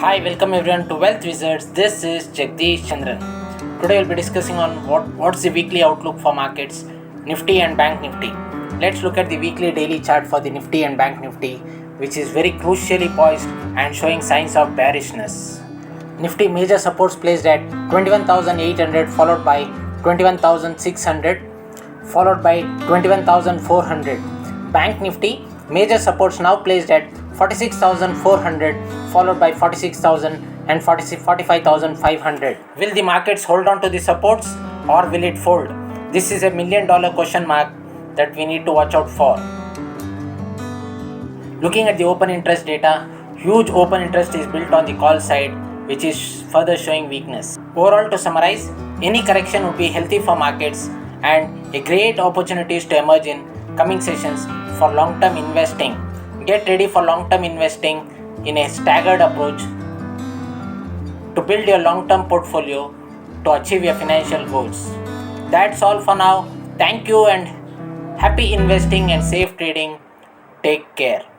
Hi, welcome everyone to Wealth Wizards. This is Jagadish Chandran. Today we'll be discussing on what's the weekly outlook for markets, Nifty and Bank Nifty. Let's look at the weekly daily chart for the Nifty and Bank Nifty, which is very crucially poised and showing signs of bearishness. Nifty major supports placed at 21,800 followed by 21,600 followed by 21,400. Bank Nifty major supports now placed at 46,400 followed by 46,000 and 45,500. Will the markets hold on to the supports or will it fold? This is a $1 million question mark that we need to watch out for. Looking at the open interest data, huge open interest is built on the call side, which is further showing weakness. Overall, to summarize, any correction would be healthy for markets and a great opportunities to emerge in coming sessions for long-term investing. Get ready for long-term investing in a staggered approach to build your long-term portfolio to achieve your financial goals. That's all for now. Thank you and happy investing and safe trading. Take care.